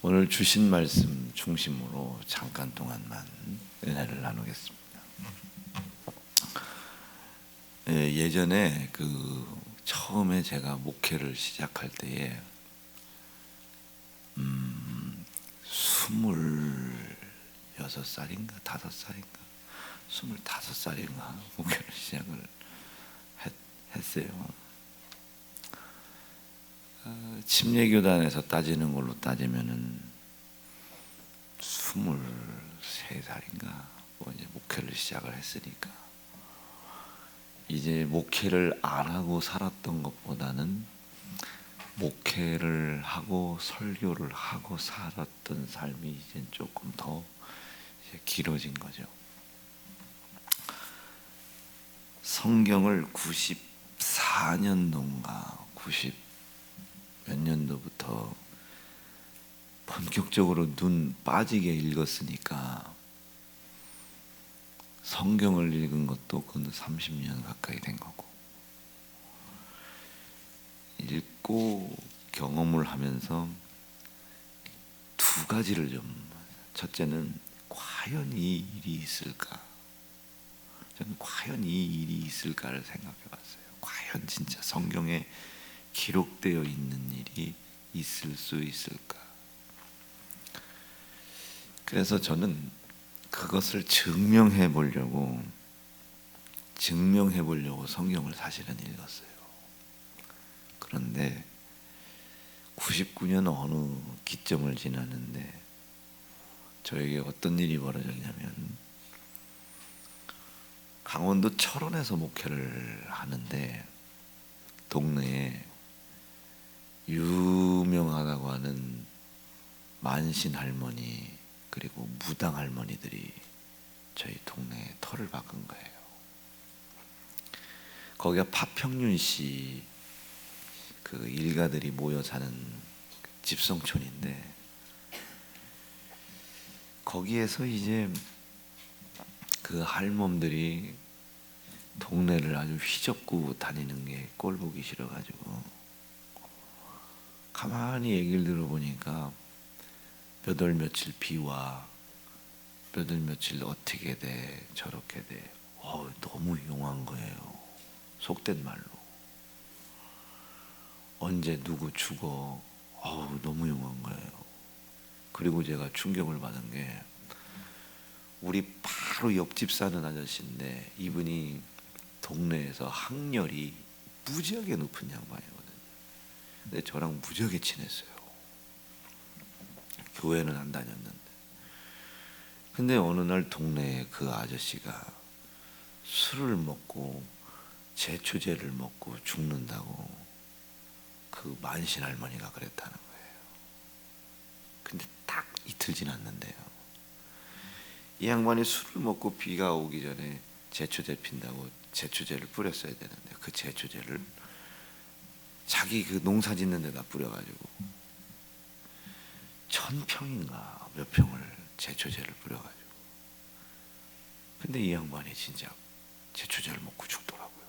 오늘 주신 말씀 중심으로 잠깐 동안만 은혜를 나누겠습니다. 예전에 처음에 제가 목회를 시작할 때에 26살인가 5살인가 25살인가 목회를 시작을 했어요. 침례교단에서 따지는 걸로 따지면은 23살인가 이제 목회를 시작을 했으니까 이제 목회를 안 하고 살았던 것보다는 목회를 하고 설교를 하고 살았던 삶이 이제 조금 더 이제 길어진 거죠. 성경을 94년도인가 90 몇 년도부터 본격적으로 눈 빠지게 읽었으니까 성경을 읽은 것도 그 30년 가까이 된 거고, 읽고 경험을 하면서 두 가지를 첫째는 과연 이 일이 있을까? 저는 과연 이 일이 있을까를 생각해 봤어요. 과연 진짜 성경에 기록되어 있는 일이 있을 수 있을까? 그래서 저는 그것을 증명해 보려고 성경을 사실은 읽었어요. 그런데 99년 어느 기점을 지났는데 저에게 어떤 일이 벌어졌냐면, 강원도 철원에서 목회를 하는데 동네에 유명하다고 하는 만신 할머니 그리고 무당 할머니들이 저희 동네에 터를 박은 거예요. 거기가 파평윤 씨 일가들이 모여 사는 집성촌인데, 거기에서 이제 그 할멈들이 동네를 아주 휘젓고 다니는 게 꼴보기 싫어가지고 가만히 얘기를 들어보니까 몇 월 며칠 비와, 몇 월 며칠 어떻게 돼 저렇게 돼. 너무 용한 거예요. 속된 말로. 언제 누구 죽어. 너무 용한 거예요. 그리고 제가 충격을 받은 게, 우리 바로 옆집 사는 아저씨인데 이분이 동네에서 학렬이 무지하게 높은 양반이거든요. 근데 저랑 무지하게 친했어요. 교회는 안 다녔는데. 근데 어느 날 동네에 그 아저씨가 술을 먹고 제초제를 먹고 죽는다고 그 만신 할머니가 그랬다는 거예요. 근데 딱 이틀 지났는데요, 이 양반이 술을 먹고 비가 오기 전에 제초제 핀다고 제초제를 뿌렸어야 되는데 그 제초제를 자기 농사 짓는 데다 뿌려가지고 1000평인가 몇 평을 제초제를 뿌려가지고, 근데 이 양반이 진짜 제초제를 먹고 죽더라고요.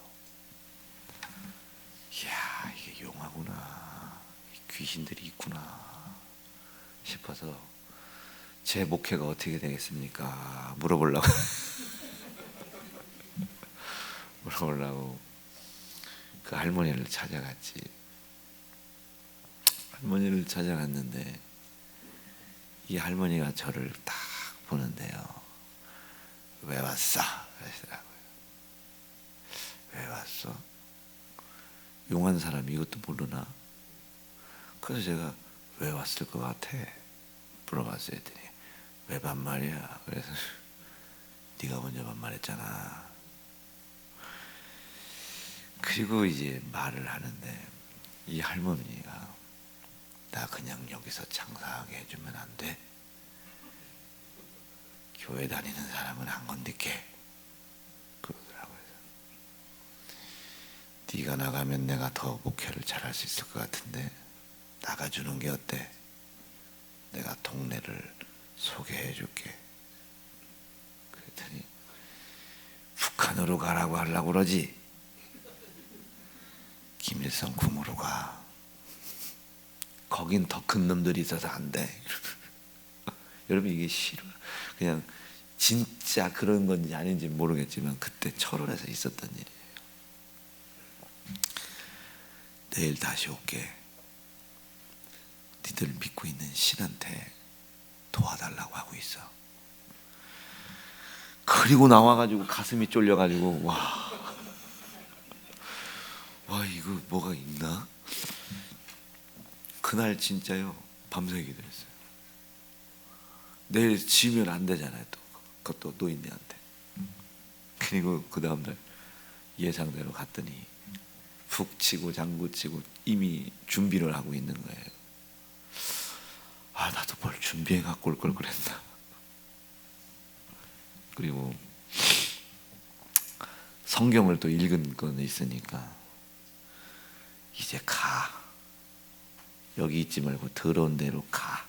이야, 이게 용하구나, 귀신들이 있구나 싶어서 제 목회가 어떻게 되겠습니까? 물어보려고 그 할머니를 찾아갔지. 할머니를 찾아갔는데 이 할머니가 저를 딱 보는데요, 왜 왔어? 그러시더라고요. 왜 왔어? 용한 사람이 이것도 모르나? 그래서 제가 왜 왔을 것 같아? 물어봤어요. 했더니 왜 반말이야? 그래서 네가 먼저 반말했잖아. 그리고 이제 말을 하는데 이 할머니가 나 그냥 여기서 장사하게 해주면 안 돼? 교회 다니는 사람은 안 건들게 그러더라고요. 네가 나가면 내가 더 목회를 잘할 수 있을 것 같은데 나가주는 게 어때? 내가 동네를 소개해 줄게. 그랬더니 북한으로 가라고 하려고 그러지? 김일성 궁으로 가. 거긴 더 큰 놈들이 있어서 안 돼. 여러분 이게 싫어. 그냥 진짜 그런 건지 아닌지 모르겠지만 그때 철원에서 있었던 일이에요. 내일 다시 올게. 니들 믿고 있는 신한테 도와달라고 하고 있어. 그리고 나와가지고 가슴이 쫄려가지고 와 이거 뭐가 있나? 그날 진짜요 밤새 기도했어요. 내일 지면 안 되잖아요. 또 그것도 노인네한테. 그리고 그 다음날 예상대로 갔더니 푹 치고 장구 치고 이미 준비를 하고 있는 거예요. 아 나도 뭘 준비해 갖고 올 걸 그랬나. 그리고 성경을 또 읽은 건 있으니까 이제 가. 여기 있지 말고 더러운 데로 가.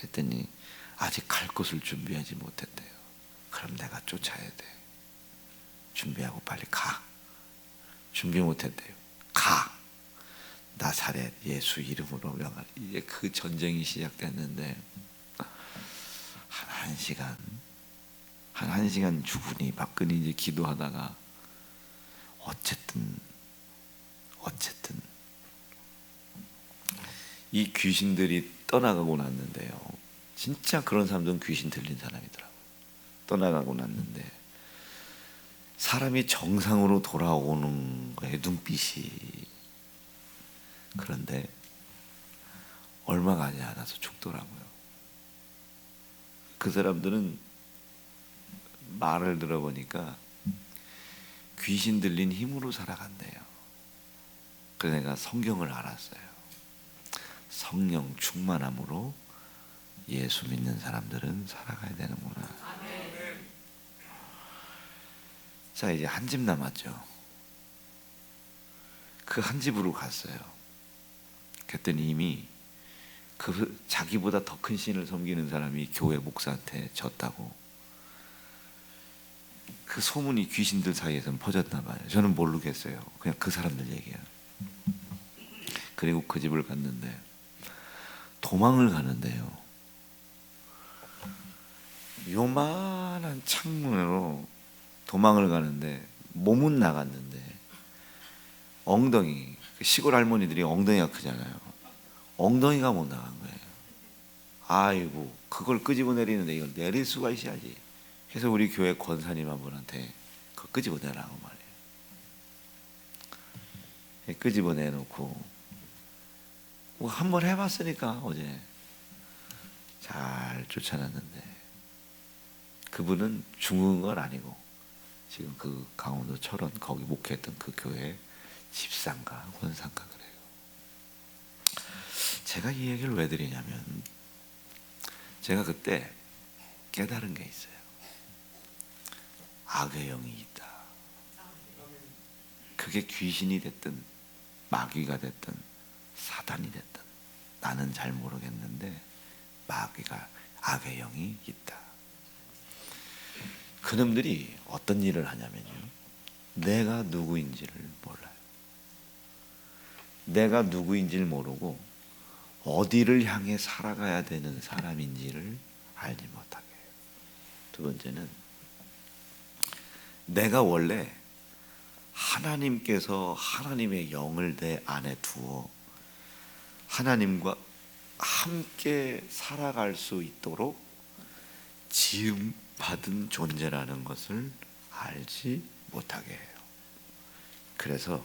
했더니 아직 갈 곳을 준비하지 못했대요. 그럼 내가 쫓아야 돼. 준비하고 빨리 가. 준비 못했대요. 가. 나사렛 예수 이름으로 명하라. 이제 그 전쟁이 시작됐는데 한 1시간 한 1시간 주군이 박근이 이제 기도하다가 어쨌든 이 귀신들이 떠나가고 났는데요. 진짜 그런 사람들은 귀신 들린 사람이더라고요. 떠나가고 났는데 사람이 정상으로 돌아오는 거예요. 눈빛이. 그런데 얼마 가지 않아서 죽더라고요. 그 사람들은 말을 들어보니까 귀신 들린 힘으로 살아간대요. 그래서 내가 성경을 알았어요. 성령 충만함으로 예수 믿는 사람들은 살아가야 되는구나. 자 이제 한 집 남았죠. 그 한 집으로 갔어요. 그랬더니 이미 그 자기보다 더 큰 신을 섬기는 사람이 교회 목사한테 졌다고. 그 소문이 귀신들 사이에서는 퍼졌나 봐요. 저는 모르겠어요. 그냥 그 사람들 얘기야. 그리고 그 집을 갔는데 도망을 가는데요. 요만한 창문으로 도망을 가는데 몸은 나갔는데 엉덩이, 시골 할머니들이 엉덩이가 크잖아요. 엉덩이가 못 나간 거예요. 아이고 그걸 끄집어 내리는데 이걸 내릴 수가 있어야지. 그래서 우리 교회 권사님 한 분한테 그거 끄집어 내라고 말이에요. 끄집어 내놓고 뭐 한번 해봤으니까 어제 잘 쫓아냈는데 그분은 죽은 건 아니고 지금 그 강원도 철원 거기 목회했던 그 교회 집사인가 권사인가 그래요. 제가 이 얘기를 왜 드리냐면 제가 그때 깨달은 게 있어요. 악의 영이 있다. 그게 귀신이 됐든 마귀가 됐든 사단이 됐든 나는 잘 모르겠는데 마귀가 악의 영이 있다. 그놈들이 어떤 일을 하냐면요. 내가 누구인지를 몰라요. 내가 누구인지를 모르고 어디를 향해 살아가야 되는 사람인지를 알지 못하게 해요. 두 번째는 내가 원래 하나님께서 하나님의 영을 내 안에 두어 하나님과 함께 살아갈 수 있도록 지음 받은 존재라는 것을 알지 못하게 해요. 그래서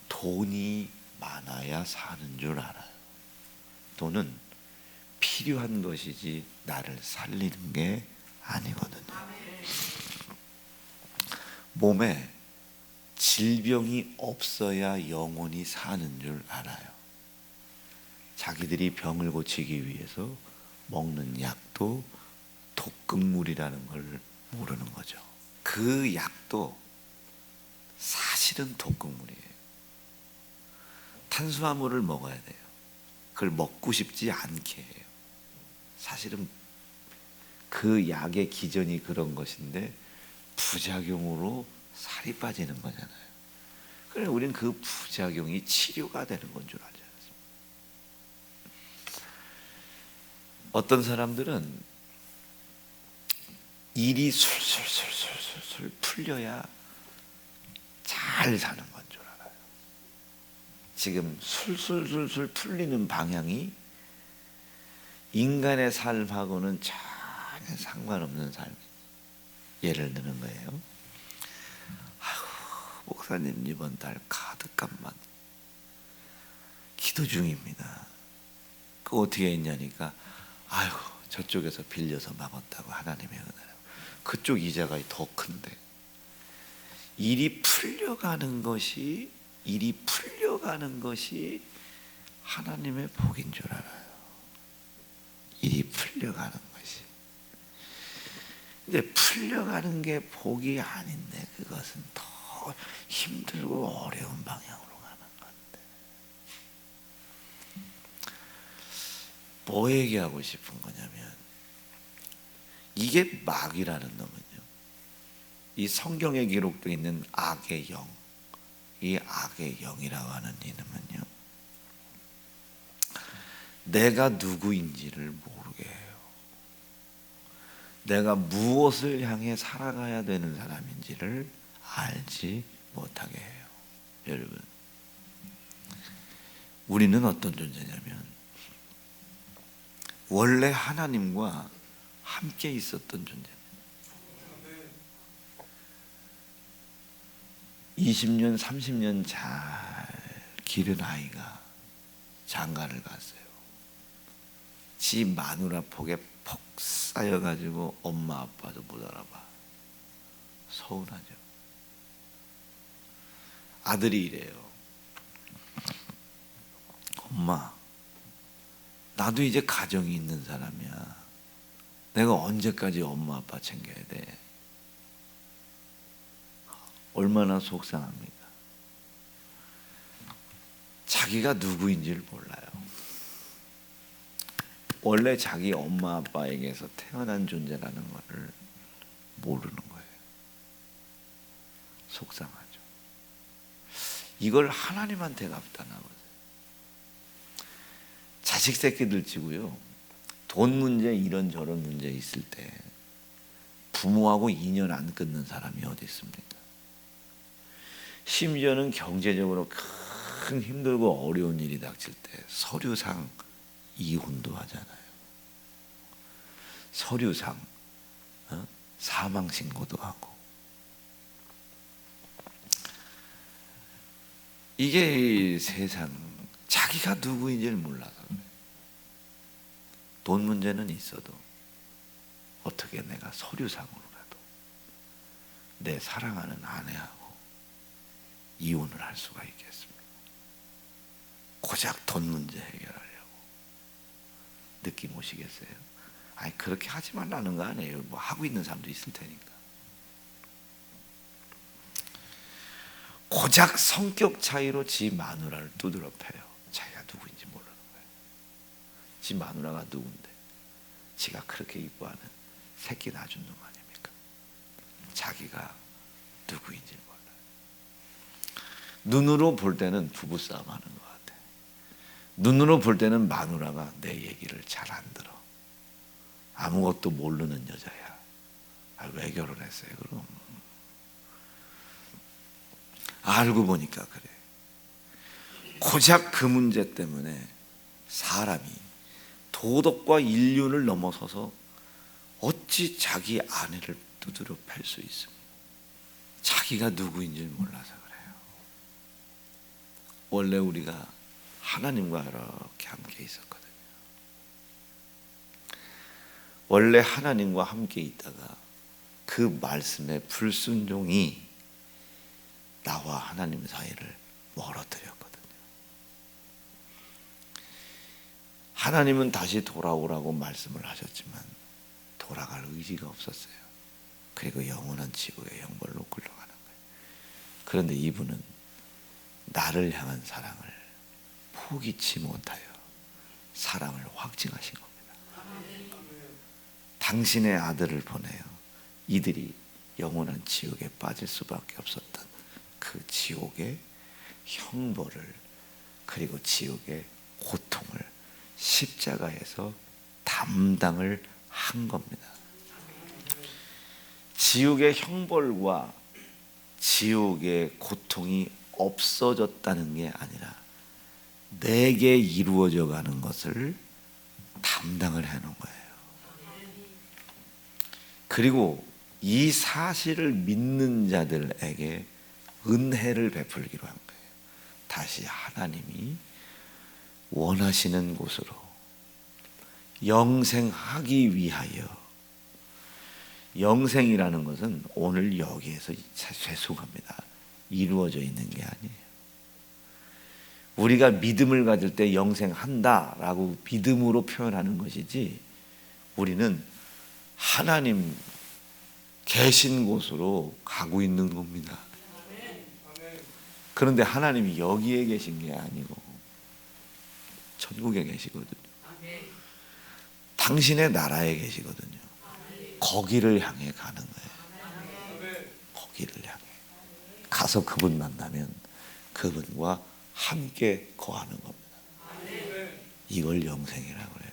돈이 많아야 사는 줄 알아요. 돈은 필요한 것이지 나를 살리는 게 아니거든요. 몸에 질병이 없어야 영원히 사는 줄 알아요. 자기들이 병을 고치기 위해서 먹는 약도 독극물이라는 걸 모르는 거죠. 그 약도 사실은 독극물이에요. 탄수화물을 먹어야 돼요. 그걸 먹고 싶지 않게 해요. 사실은 그 약의 기전이 그런 것인데 부작용으로 살이 빠지는 거잖아요. 그래 우리는 그 부작용이 치료가 되는 건 줄 알지 않습니까? 어떤 사람들은 일이 술술술술술 풀려야 잘 사는 건 줄 알아요. 지금 술술술술 풀리는 방향이 인간의 삶하고는 전혀 상관없는 삶. 예를 드는 거예요. 아유, 목사님 이번 달 카드값만 기도 중입니다. 그 어떻게 했냐니까 아유 저쪽에서 빌려서 막았다고 하나님의 은혜로. 그쪽 이자가 더 큰데 일이 풀려가는 것이 하나님의 복인 줄 알아요. 일이 풀려가는 것이. 근데 풀려가는 게 복이 아닌데 그것은 더 힘들고 어려운 방향으로 가는 건데. 뭐 얘기하고 싶은 거냐면 이게 마귀라는 놈은요, 이 성경에 기록되어 있는 악의 영, 이 악의 영이라고 하는 이놈은요, 내가 누구인지를 모르게 해요. 내가 무엇을 향해 살아가야 되는 사람인지를 알지 못하게 해요. 여러분, 우리는 어떤 존재냐면 원래 하나님과 함께 있었던 존재입니다. 20년, 30년 잘 기른 아이가 장가를 갔어요. 지 마누라 폭에 폭 쌓여가지고 엄마 아빠도 못 알아봐. 서운하죠. 아들이 이래요. 엄마, 나도 이제 가정이 있는 사람이야. 내가 언제까지 엄마 아빠 챙겨야 돼? 얼마나 속상합니까? 자기가 누구인지를 몰라요. 원래 자기 엄마 아빠에게서 태어난 존재라는 것을 모르는 거예요. 속상하죠. 이걸 하나님한테 갖다나거든요. 자식 새끼들 치고요, 돈 문제 이런저런 문제 있을 때 부모하고 인연 안 끊는 사람이 어디 있습니까? 심지어는 경제적으로 큰 힘들고 어려운 일이 닥칠 때 서류상 이혼도 하잖아요. 서류상 사망 신고도 하고. 이게 세상, 자기가 누구인지를 몰라서 그래요. 돈 문제는 있어도 어떻게 내가 서류상으로라도 내 사랑하는 아내하고 이혼을 할 수가 있겠습니까? 고작 돈 문제 해결하려고. 느낌 오시겠어요? 아니 그렇게 하지 말라는 거 아니에요. 뭐 하고 있는 사람도 있을 테니까. 고작 성격 차이로 지 마누라를 두드러 패요. 자기가 누구인지 모르는 거예요. 지 마누라가 누군데 지가 그렇게 이뻐하는 새끼 낳아준 놈 아닙니까? 자기가 누구인지 몰라요. 눈으로 볼 때는 부부싸움 하는 것 같아. 눈으로 볼 때는 마누라가 내 얘기를 잘 안 들어. 아무것도 모르는 여자야. 아, 왜 결혼했어요 그럼? 알고 보니까 그래. 고작 그 문제 때문에 사람이 도덕과 인륜을 넘어서서 어찌 자기 아내를 두드려 팰 수 있습니까? 자기가 누구인지를 몰라서 그래요. 원래 우리가 하나님과 이렇게 함께 있었거든요. 원래 하나님과 함께 있다가 그 말씀의 불순종이 나와 하나님 사이를 멀어뜨렸거든요. 하나님은 다시 돌아오라고 말씀을 하셨지만 돌아갈 의지가 없었어요. 그리고 영원한 지구의 형벌로 굴러가는 거예요. 그런데 이분은 나를 향한 사랑을 포기치 못하여 사랑을 확증하신 겁니다. 당신의 아들을 보내요. 이들이 영원한 지옥에 빠질 수밖에 없었던 그 지옥의 형벌을, 그리고 지옥의 고통을 십자가에서 다 담당을 한 겁니다. 지옥의 형벌과 지옥의 고통이 없어졌다는 게 아니라 내게 이루어져 가는 것을 담당을 해놓은 거예요. 그리고 이 사실을 믿는 자들에게 은혜를 베풀기로 한 거예요. 다시 하나님이 원하시는 곳으로 영생하기 위하여. 영생이라는 것은 오늘 여기에서 죄송합니다, 이루어져 있는 게 아니에요. 우리가 믿음을 가질 때 영생한다라고 믿음으로 표현하는 것이지, 우리는 하나님 계신 곳으로 가고 있는 겁니다. 그런데 하나님이 여기에 계신 게 아니고 천국에 계시거든요. 당신의 나라에 계시거든요. 거기를 향해 가는 거예요. 거기를 향해 가서 그분 만나면 그분과 함께 거하는 겁니다. 이걸 영생이라고 해요.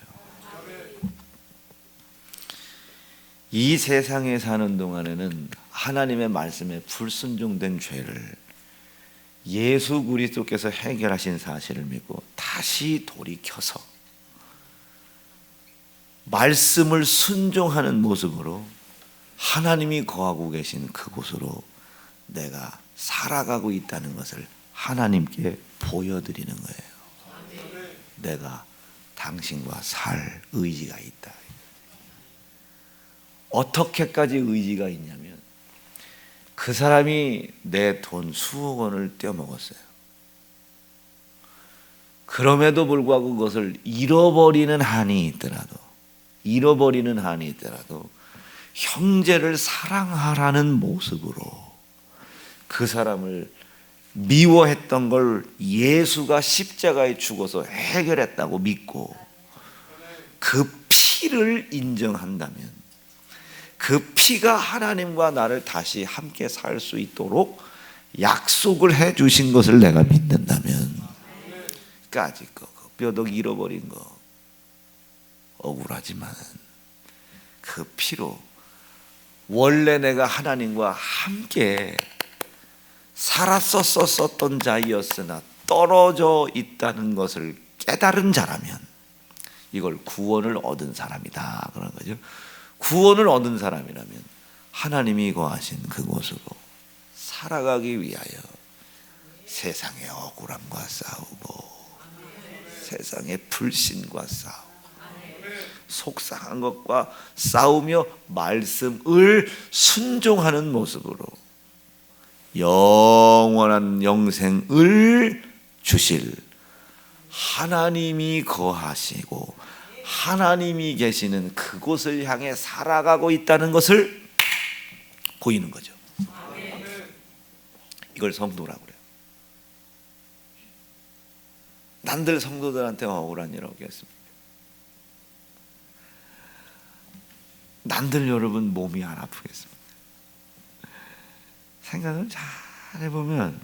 이 세상에 사는 동안에는 하나님의 말씀에 불순종된 죄를 예수 그리스도께서 해결하신 사실을 믿고 다시 돌이켜서 말씀을 순종하는 모습으로 하나님이 거하고 계신 그곳으로 내가 살아가고 있다는 것을 하나님께 보여드리는 거예요. 내가 당신과 살 의지가 있다. 어떻게까지 의지가 있냐면, 그 사람이 내 돈 수억 원을 떼어먹었어요. 그럼에도 불구하고 그것을 잃어버리는 한이 있더라도 형제를 사랑하라는 모습으로 그 사람을 미워했던 걸 예수가 십자가에 죽어서 해결했다고 믿고 그 피를 인정한다면, 그 피가 하나님과 나를 다시 함께 살 수 있도록 약속을 해 주신 것을 내가 믿는다면, 까짓 거, 뼈독 잃어버린 거 억울하지만 그 피로 원래 내가 하나님과 함께 살았었던 자이었으나 떨어져 있다는 것을 깨달은 자라면 이걸 구원을 얻은 사람이다 그런 거죠. 구원을 얻은 사람이라면 하나님이 거하신 그곳으로 살아가기 위하여 세상의 억울함과 싸우고 세상의 불신과 싸우고 속상한 것과 싸우며 말씀을 순종하는 모습으로 영원한 영생을 주실 하나님이 거하시고 하나님이 계시는 그곳을 향해 살아가고 있다는 것을 보이는 거죠. 이걸 성도라고 그래요. 남들 성도들한테 억울한 일 없겠습니까? 남들 여러분 몸이 안 아프겠습니까? 생각을 잘 해보면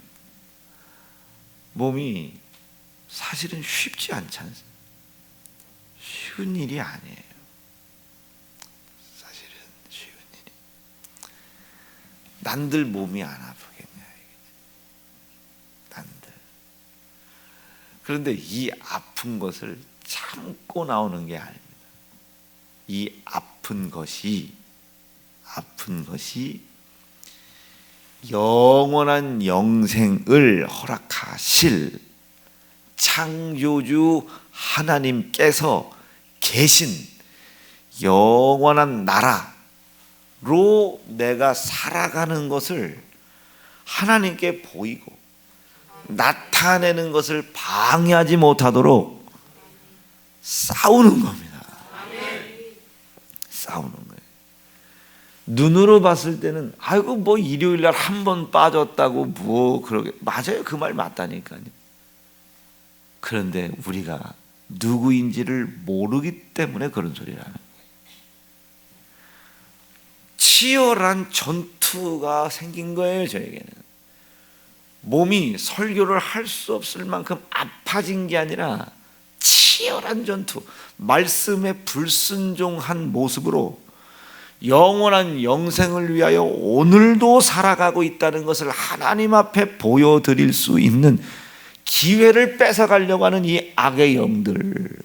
몸이 사실은 쉽지 않지 않습니까? 쉬운 일이 아니에요. 사실은 쉬운 일이. 남들 몸이 안 아프겠냐, 남들. 그런데 이 아픈 것을 참고 나오는 게 아닙니다. 이 아픈 것이 영원한 영생을 허락하실 창조주 하나님께서 계신 영원한 나라로 내가 살아가는 것을 하나님께 보이고 나타내는 것을 방해하지 못하도록 싸우는 겁니다. 싸우는 거예요. 눈으로 봤을 때는 아이고 뭐 일요일날 한 번 빠졌다고 뭐 그러게, 맞아요. 그 말 맞다니까요. 그런데 우리가 누구인지를 모르기 때문에 그런 소리를 하는 거예요. 치열한 전투가 생긴 거예요. 저에게는 몸이 설교를 할 수 없을 만큼 아파진 게 아니라 치열한 전투, 말씀에 불순종한 모습으로 영원한 영생을 위하여 오늘도 살아가고 있다는 것을 하나님 앞에 보여드릴 수 있는 기회를 뺏어가려고 하는 이 악의 영들,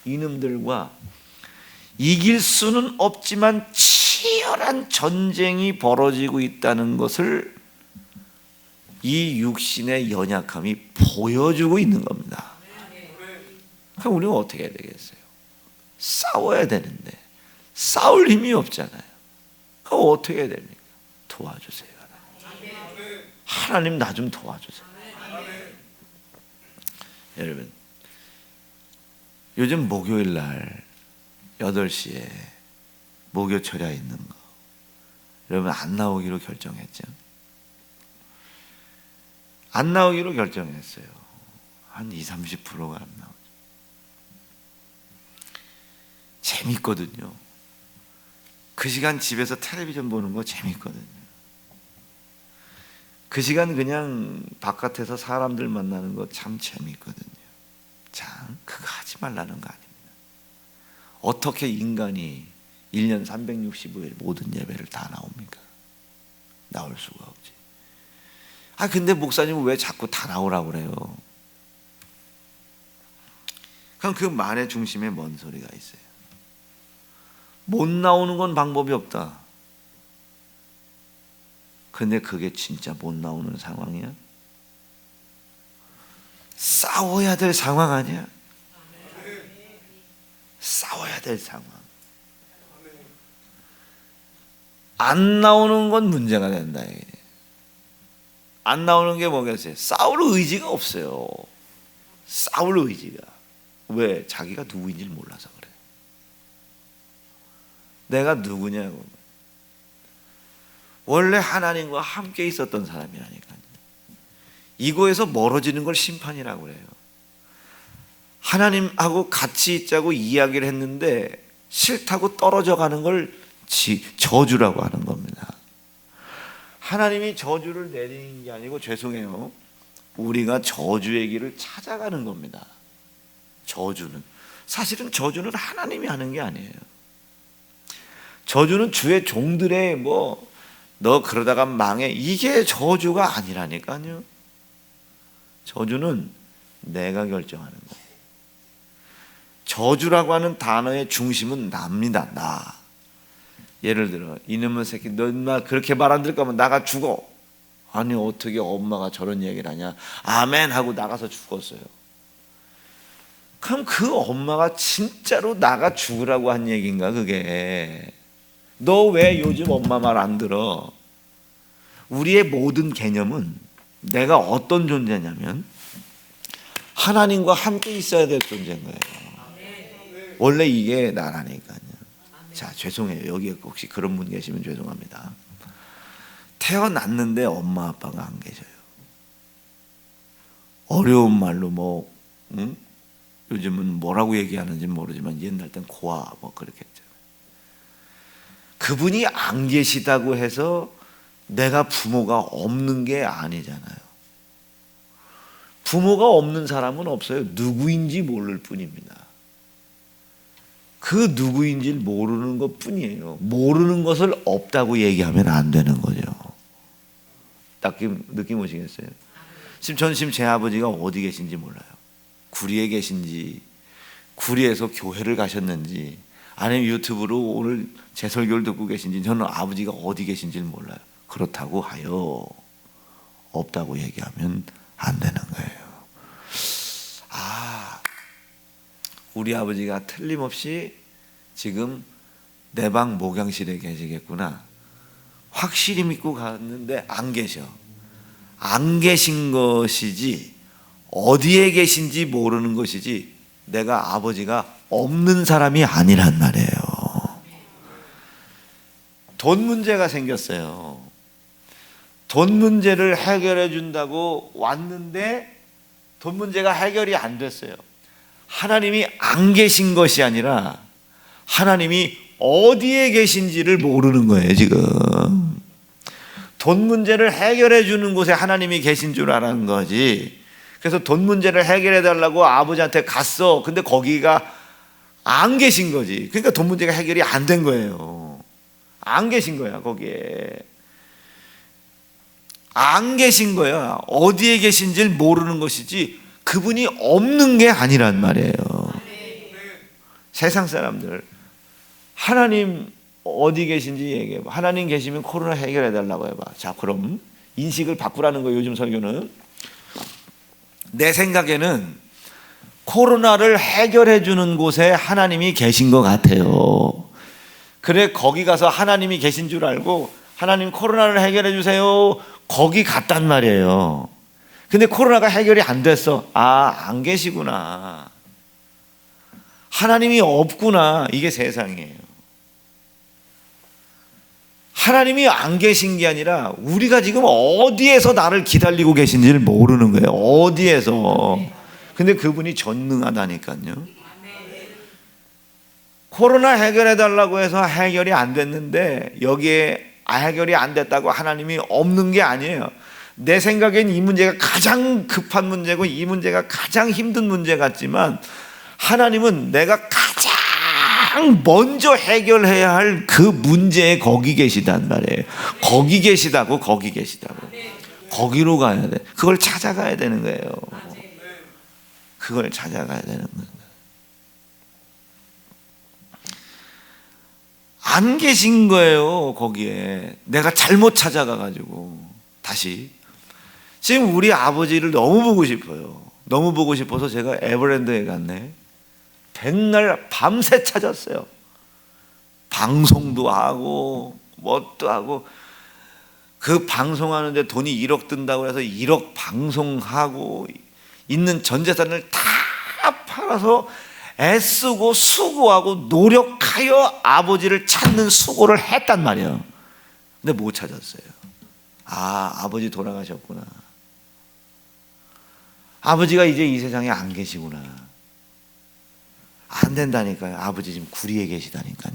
이놈들과 이길 수는 없지만 치열한 전쟁이 벌어지고 있다는 것을 이 육신의 연약함이 보여주고 있는 겁니다. 그럼 우리는 어떻게 해야 되겠어요? 싸워야 되는데 싸울 힘이 없잖아요. 그럼 어떻게 해야 됩니까? 도와주세요. 하나님 나 좀 도와주세요. 여러분, 요즘 목요일 날 8시에 목요 철야 있는 거 여러분 안 나오기로 결정했죠? 안 나오기로 결정했어요. 한 20-30%가 안 나오죠. 재밌거든요. 그 시간 집에서 텔레비전 보는 거 재밌거든요. 그 시간 그냥 바깥에서 사람들 만나는 거 참 재밌거든요. 참 그거 하지 말라는 거 아닙니다. 어떻게 인간이 1년 365일 모든 예배를 다 나옵니까? 나올 수가 없지. 근데 목사님은 왜 자꾸 다 나오라고 그래요? 그럼 그 말의 중심에 뭔 소리가 있어요? 못 나오는 건 방법이 없다. 근데 그게 진짜 못 나오는 상황이야? 싸워야 될 상황 아니야? 싸워야 될 상황. 안 나오는 건 문제가 된다. 안 나오는 게 뭐겠어요? 싸울 의지가 없어요. 싸울 의지가. 왜? 자기가 누구인지를 몰라서 그래. 내가 누구냐고. 원래 하나님과 함께 있었던 사람이라니까요. 이거에서 멀어지는 걸 심판이라고 그래요. 하나님하고 같이 있자고 이야기를 했는데 싫다고 떨어져 가는 걸 저주라고 하는 겁니다. 하나님이 저주를 내리는 게 아니고, 죄송해요, 우리가 저주의 길을 찾아가는 겁니다. 사실은 저주는 하나님이 하는 게 아니에요. 저주는 주의 종들의 너 그러다가 망해, 이게 저주가 아니라니까요. 저주는 내가 결정하는 거예요. 저주라고 하는 단어의 중심은 나입니다. 나. 예를 들어, 이놈의 새끼, 너 인마 그렇게 말 안 들을 거면 나가 죽어. 아니 어떻게 엄마가 저런 얘기를 하냐. 아멘 하고 나가서 죽었어요. 그럼 그 엄마가 진짜로 나가 죽으라고 한 얘기인가 그게? 너 왜 요즘 엄마 말 안 들어? 우리의 모든 개념은 내가 어떤 존재냐면 하나님과 함께 있어야 될 존재인 거예요. 원래 이게 나라니까요. 자, 죄송해요. 여기 혹시 그런 분 계시면 죄송합니다. 태어났는데 엄마 아빠가 안 계셔요. 어려운 말로 요즘은 뭐라고 얘기하는지 모르지만 옛날 땐 고아 그렇게 했잖아요. 그분이 안 계시다고 해서 내가 부모가 없는 게 아니잖아요. 부모가 없는 사람은 없어요. 누구인지 모를 뿐입니다. 그 누구인지를 모르는 것 뿐이에요. 모르는 것을 없다고 얘기하면 안 되는 거죠. 느낌 오시겠어요? 저는 지금 제 아버지가 어디 계신지 몰라요. 구리에 계신지, 구리에서 교회를 가셨는지, 아니면 유튜브로 오늘 제 설교를 듣고 계신지, 저는 아버지가 어디 계신지를 몰라요. 그렇다고 하여 없다고 얘기하면 안 되는 거예요. 우리 아버지가 틀림없이 지금 내 방 목양실에 계시겠구나. 확실히 믿고 갔는데 안 계셔. 안 계신 것이지 어디에 계신지 모르는 것이지 내가 아버지가 없는 사람이 아니란 말이에요. 돈 문제가 생겼어요. 돈 문제를 해결해 준다고 왔는데 돈 문제가 해결이 안 됐어요. 하나님이 안 계신 것이 아니라 하나님이 어디에 계신지를 모르는 거예요. 지금 돈 문제를 해결해 주는 곳에 하나님이 계신 줄 아는 거지. 그래서 돈 문제를 해결해 달라고 아버지한테 갔어. 근데 거기가 안 계신 거지. 그러니까 돈 문제가 해결이 안 된 거예요. 안 계신 거야, 거기에. 안 계신 거야. 어디에 계신지를 모르는 것이지 그분이 없는 게 아니란 말이에요. 세상 사람들 하나님 어디 계신지 얘기해봐. 하나님 계시면 코로나 해결해 달라고 해봐. 자, 그럼 인식을 바꾸라는 거예요. 요즘 설교는. 내 생각에는 코로나를 해결해 주는 곳에 하나님이 계신 것 같아요. 그래, 거기 가서 하나님이 계신 줄 알고 하나님 코로나를 해결해 주세요. 거기 갔단 말이에요. 근데 코로나가 해결이 안 됐어. 아, 안 계시구나. 하나님이 없구나. 이게 세상이에요. 하나님이 안 계신 게 아니라 우리가 지금 어디에서 나를 기다리고 계신지를 모르는 거예요. 어디에서. 근데 그분이 전능하다니까요. 코로나 해결해 달라고 해서 해결이 안 됐는데 여기에 해결이 안 됐다고 하나님이 없는 게 아니에요. 내 생각엔 이 문제가 가장 급한 문제고 이 문제가 가장 힘든 문제 같지만 하나님은 내가 가장 먼저 해결해야 할 그 문제에 거기 계시단 말이에요. 거기 계시다고. 거기 계시다고. 거기로 가야 돼. 그걸 찾아가야 되는 거예요. 그걸 찾아가야 되는 거예요. 안 계신 거예요. 거기에 내가 잘못 찾아가가지고. 다시 지금 우리 아버지를 너무 보고 싶어요. 너무 보고 싶어서 제가 에버랜드에 갔네. 백날 밤새 찾았어요. 방송도 하고 뭣도 하고. 그 방송하는데 돈이 1억 든다고 해서 1억 방송하고 있는 전 재산을 다 팔아서 애쓰고 수고하고 노력하여 아버지를 찾는 수고를 했단 말이에요. 근데 못 찾았어요. 아, 아버지 돌아가셨구나. 아버지가 이제 이 세상에 안 계시구나. 안 된다니까요. 아버지 지금 구리에 계시다니까요.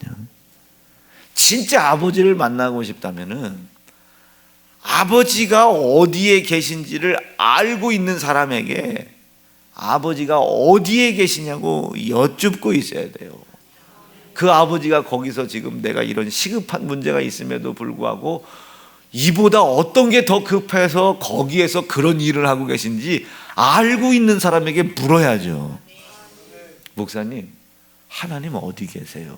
진짜 아버지를 만나고 싶다면은 아버지가 어디에 계신지를 알고 있는 사람에게 아버지가 어디에 계시냐고 여쭙고 있어야 돼요. 그 아버지가 거기서 지금 내가 이런 시급한 문제가 있음에도 불구하고 이보다 어떤 게 더 급해서 거기에서 그런 일을 하고 계신지 알고 있는 사람에게 물어야죠. 목사님, 하나님 어디 계세요?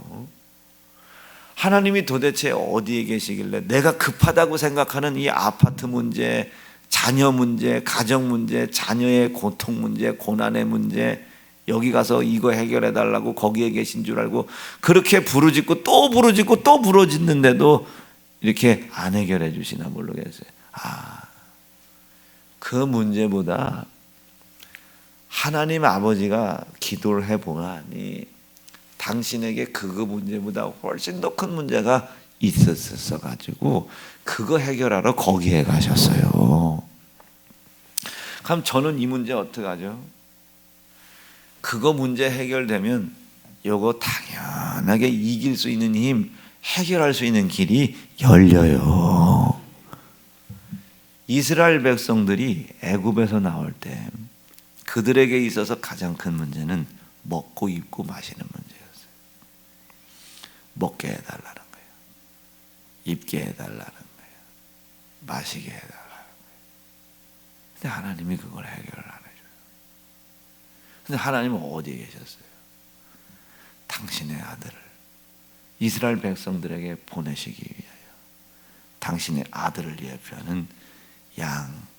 하나님이 도대체 어디에 계시길래 내가 급하다고 생각하는 이 아파트 문제, 자녀 문제, 가정 문제, 자녀의 고통 문제, 고난의 문제, 여기 가서 이거 해결해 달라고 거기에 계신 줄 알고 그렇게 부르짖고 또 부르짖고 또 부르짖는데도 이렇게 안 해결해 주시나 모르겠어요. 아, 그 문제보다 하나님 아버지가 기도를 해보니 당신에게 그 문제보다 훨씬 더 큰 문제가 있었어 가지고 그거 해결하러 거기에 가셨어요. 그럼 저는 이 문제 어떡하죠? 그거 문제 해결되면 요거 당연하게 이길 수 있는 힘, 해결할 수 있는 길이 열려요. 이스라엘 백성들이 애굽에서 나올 때 그들에게 있어서 가장 큰 문제는 먹고 입고 마시는 문제였어요. 먹게 해달라는 거예요. 입게 해달라는 거예요. 마시게 해달라는 거예요. 근데 하나님이 그걸 해결을 안 해줘요. 근데 하나님은 어디에 계셨어요? 당신의 아들을 이스라엘 백성들에게 보내시기 위하여 당신의 아들을 예표하는 양.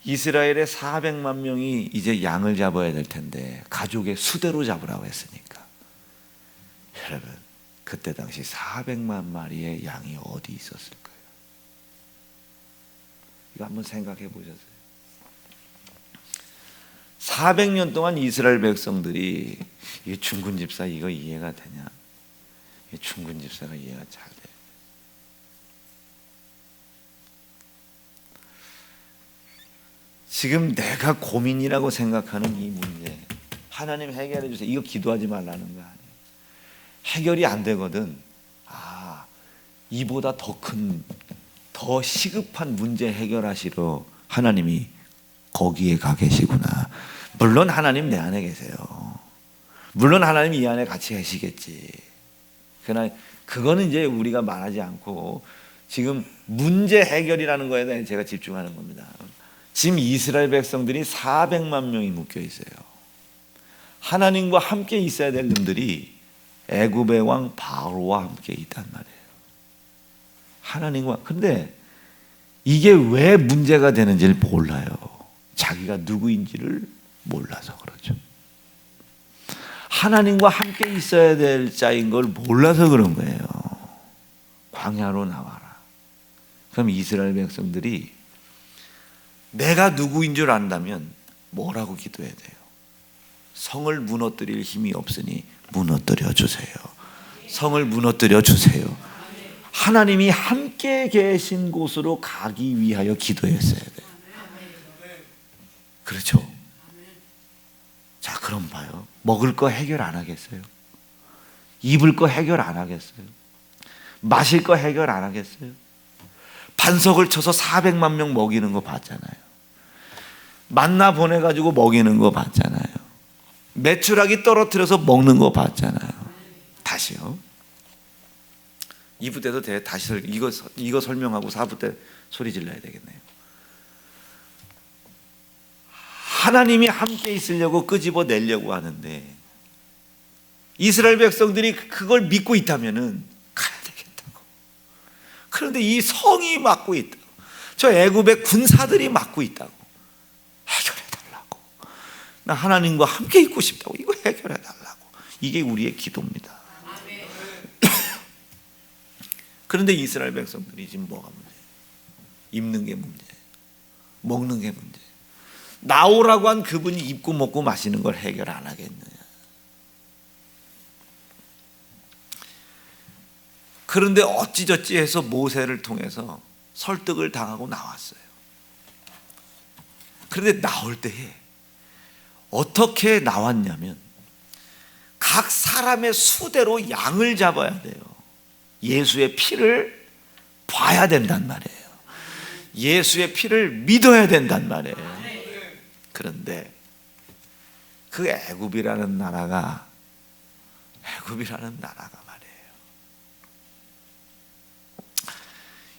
이스라엘의 400만 명이 이제 양을 잡아야 될 텐데 가족의 수대로 잡으라고 했으니까 여러분, 그때 당시 400만 마리의 양이 어디 있었을까요? 이거 한번 생각해 보셨어요? 400년 동안 이스라엘 백성들이 이게 중군 집사 이거 이해가 되냐? 이게 중군 집사가 이해가 잘 돼. 지금 내가 고민이라고 생각하는 이 문제 하나님 해결해 주세요. 이거 기도하지 말라는 거 아니에요. 해결이 안 되거든. 아, 이보다 더 큰, 더 시급한 문제 해결하시러 하나님이 거기에 가 계시구나. 물론 하나님 내 안에 계세요. 물론 하나님 이 안에 같이 계시겠지. 그러나 그거는 이제 우리가 말하지 않고 지금 문제 해결이라는 거에 대해 제가 집중하는 겁니다. 지금 이스라엘 백성들이 400만 명이 묶여 있어요. 하나님과 함께 있어야 될 놈들이 애굽의 왕 바로와 함께 있단 말이에요. 하나님과. 근데 이게 왜 문제가 되는지를 몰라요. 자기가 누구인지를 몰라서 그러죠. 하나님과 함께 있어야 될 자인 걸 몰라서 그런 거예요. 광야로 나와라. 그럼 이스라엘 백성들이 내가 누구인 줄 안다면 뭐라고 기도해야 돼요? 성을 무너뜨릴 힘이 없으니 무너뜨려 주세요. 성을 무너뜨려 주세요. 하나님이 함께 계신 곳으로 가기 위하여 기도했어야 돼요. 그렇죠? 자, 그럼 봐요. 먹을 거 해결 안 하겠어요? 입을 거 해결 안 하겠어요? 마실 거 해결 안 하겠어요? 반석을 쳐서 400만 명 먹이는 거 봤잖아요. 만나 보내가지고 먹이는 거 봤잖아요. 메추라기 떨어뜨려서 먹는 거 봤잖아요. 다시요. 2부 때도 다시 이거 설명하고 4부 때 소리 질러야 되겠네요. 하나님이 함께 있으려고 끄집어내려고 하는데 이스라엘 백성들이 그걸 믿고 있다면은 가야 되겠다고. 그런데 이 성이 막고 있다고. 저 애굽의 군사들이 막고 있다고. 해결해달라고. 나 하나님과 함께 있고 싶다고. 이거 해결해달라고. 이게 우리의 기도입니다. 그런데 이스라엘 백성들이 지금 뭐가 문제예요? 입는 게 문제예요. 먹는 게 문제예요. 나오라고 한 그분이 입고 먹고 마시는 걸 해결 안 하겠느냐. 그런데 어찌저찌 해서 모세를 통해서 설득을 당하고 나왔어요. 그런데 나올 때에 어떻게 나왔냐면 각 사람의 수대로 양을 잡아야 돼요. 예수의 피를 봐야 된단 말이에요. 예수의 피를 믿어야 된단 말이에요. 그런데 그 애굽이라는 나라가 말이에요.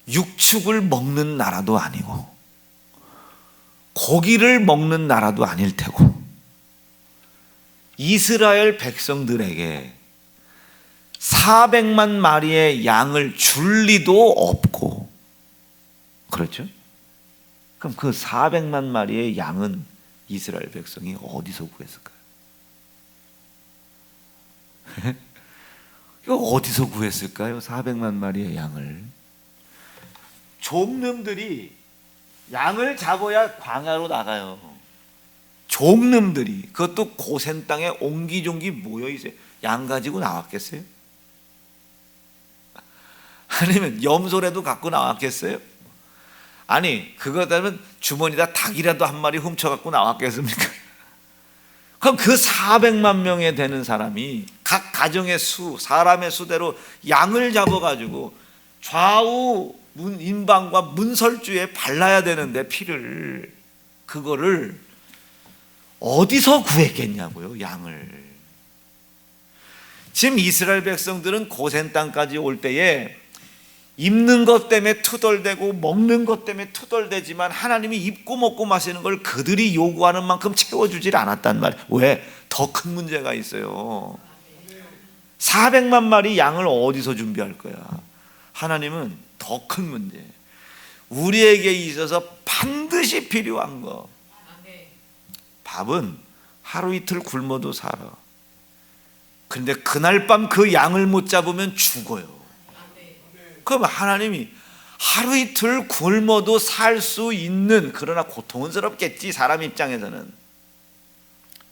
육축을 먹는 나라도 아니고 고기를 먹는 나라도 아닐 테고 이스라엘 백성들에게 400만 마리의 양을 줄 리도 없고, 그렇죠? 그럼 그 400만 마리의 양은 이스라엘 백성이 어디서 구했을까요? 이거 어디서 구했을까요? 400만 마리의 양을. 종놈들이 양을 잡아야 광야로 나가요. 종놈들이, 그것도 고센 땅에 옹기종기 모여 있어요. 양 가지고 나왔겠어요? 아니면 염소라도 갖고 나왔겠어요? 아니, 그거다면 주머니에다 닭이라도 한 마리 훔쳐갖고 나왔겠습니까? 그럼 그 400만 명에 되는 사람이 각 가정의 수, 사람의 수대로 양을 잡아가지고 좌우 인방과 문설주에 발라야 되는데 피를, 그거를 어디서 구했겠냐고요, 양을. 지금 이스라엘 백성들은 고센 땅까지 올 때에 입는 것 때문에 투덜대고 먹는 것 때문에 투덜대지만 하나님이 입고 먹고 마시는 걸 그들이 요구하는 만큼 채워주질 않았단 말이에요. 왜? 더 큰 문제가 있어요. 400만 마리 양을 어디서 준비할 거야? 하나님은 더 큰 문제, 우리에게 있어서 반드시 필요한 거. 밥은 하루 이틀 굶어도 살아. 그런데 그날 밤 그 양을 못 잡으면 죽어요. 그럼 하나님이 하루 이틀 굶어도 살 수 있는, 그러나 고통은 스럽겠지, 사람 입장에서는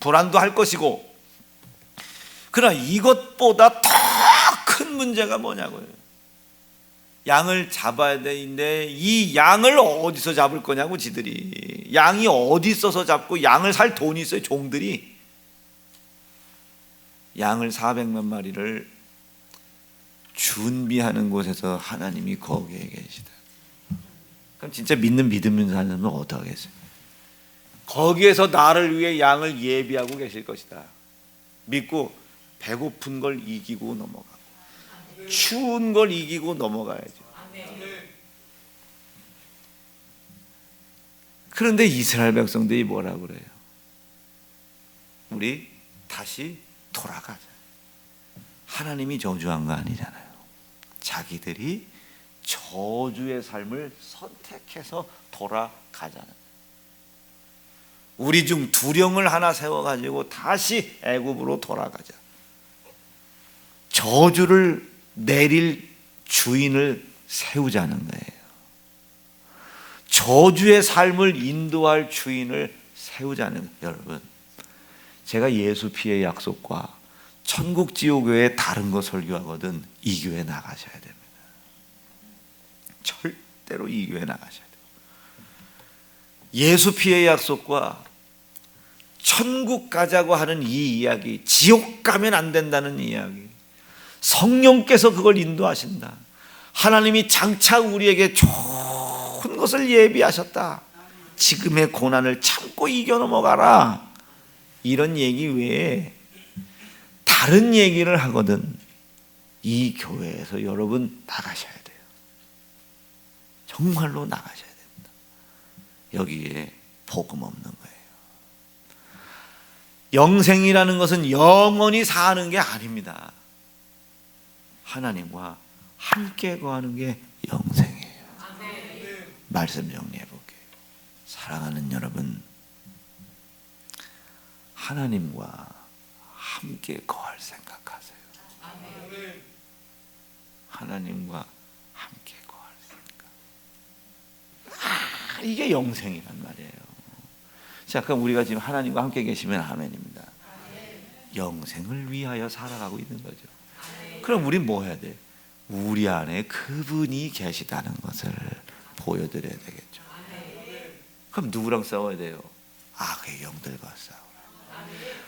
불안도 할 것이고, 그러나 이것보다 더 큰 문제가 뭐냐고요. 양을 잡아야 되는데 이 양을 어디서 잡을 거냐고. 지들이 양이 어디 있어서 잡고, 양을 살 돈이 있어요. 종들이 양을 400만 마리를 준비하는 곳에서 하나님이 거기에 계시다. 그럼 진짜 믿는 믿음인 사람은 어떻게 하겠어요? 거기에서 나를 위해 양을 예비하고 계실 것이다 믿고 배고픈 걸 이기고 넘어가고 추운 걸 이기고 넘어가야죠. 그런데 이스라엘 백성들이 뭐라고 그래요? 우리 다시 돌아가자. 하나님이 저주한 거 아니잖아요. 자기들이 저주의 삶을 선택해서 돌아가자는. 우리 중 두령을 하나 세워가지고 다시 애굽으로 돌아가자. 저주를 내릴 주인을 세우자는 거예요. 저주의 삶을 인도할 주인을 세우자는 거예요. 여러분, 제가 예수 피의 약속과 천국 지옥 외에 다른 거 설교하거든 이 교회 나가셔야 됩니다. 절대로 이 교회 나가셔야 돼요. 예수 피의 약속과 천국 가자고 하는 이 이야기, 지옥 가면 안 된다는 이야기, 성령께서 그걸 인도하신다. 하나님이 장차 우리에게 좋은 것을 예비하셨다. 지금의 고난을 참고 이겨 넘어가라. 이런 얘기 외에 다른 얘기를 하거든 이 교회에서 여러분 나가셔야 돼요. 정말로 나가셔야 됩니다. 여기에 복음 없는 거예요. 영생이라는 것은 영원히 사는 게 아닙니다. 하나님과 함께 거하는 게 영생이에요. 말씀 정리해 볼게요. 사랑하는 여러분, 하나님과 함께 거할 생각하세요. 하나님과 함께 거할 생각. 이게 영생이란 말이에요. 자, 그럼 우리가 지금 하나님과 함께 계시면 아멘입니다. 영생을 위하여 살아가고 있는 거죠. 그럼 우린 뭐 해야 돼? 우리 안에 그분이 계시다는 것을 보여드려야 되겠죠. 그럼 누구랑 싸워야 돼요? 악의 영들과 싸워라.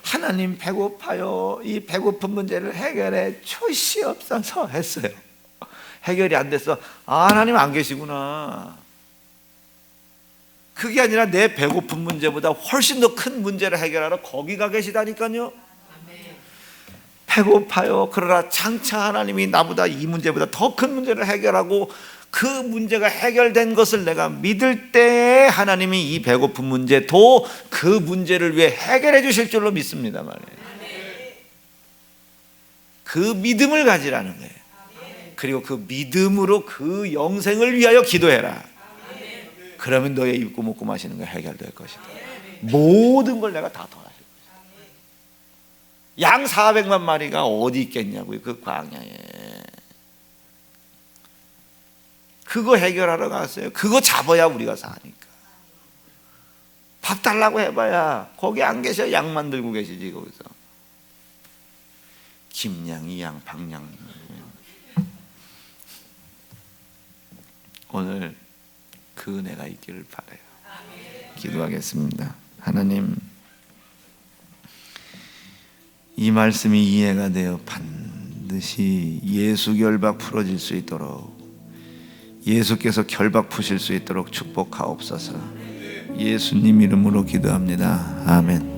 하나님 배고파요. 이 배고픈 문제를 해결해 주시옵소서 했어요. 해결이 안 됐어. 아, 하나님 안 계시구나. 그게 아니라 내 배고픈 문제보다 훨씬 더 큰 문제를 해결하러 거기가 계시다니까요. 배고파요. 그러나 장차 하나님이 나보다 이 문제보다 더 큰 문제를 해결하고 그 문제가 해결된 것을 내가 믿을 때 하나님이 이 배고픈 문제도 그 문제를 위해 해결해 주실 줄로 믿습니다 말이에요. 그 믿음을 가지라는 거예요. 그리고 그 믿음으로 그 영생을 위하여 기도해라. 그러면 너의 입고 먹고 마시는 거 해결될 것이다. 모든 걸 내가 다 도와줄 것이다. 양 400만 마리가 어디 있겠냐고요. 그 광야에. 그거 해결하러 갔어요. 그거 잡아야 우리가 사니까. 밥 달라고 해봐야 거기 안 계셔. 양만 들고 계시지 거기서. 김양이 양, 박양. 오늘 그 은혜가 있기를 바라요. 기도하겠습니다. 하나님, 이 말씀이 이해가 되어 반드시 예수 결박 풀어질 수 있도록, 예수께서 결박 푸실 수 있도록 축복하옵소서. 예수님 이름으로 기도합니다. 아멘.